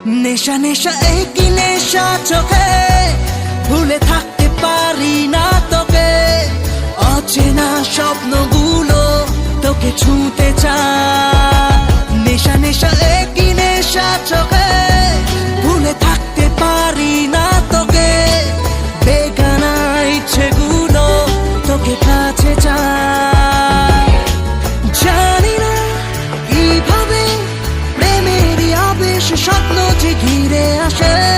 নেশা নেশা একই নেশা চোখে, ভুলে থাকতে পারি না তোকে। অচেনা স্বপ্নগুলো তোকে ছুঁতে চায়। নেশা নেশা একই নেশা চোখে, ভুলে থাকতে পারি না তোকে। বেগানা ইচ্ছেগুলো তোকে কাছে চায়। জানি না কিভাবে প্রেমেরই আবেশ স্বপ্ন যে ঘিরে আসে।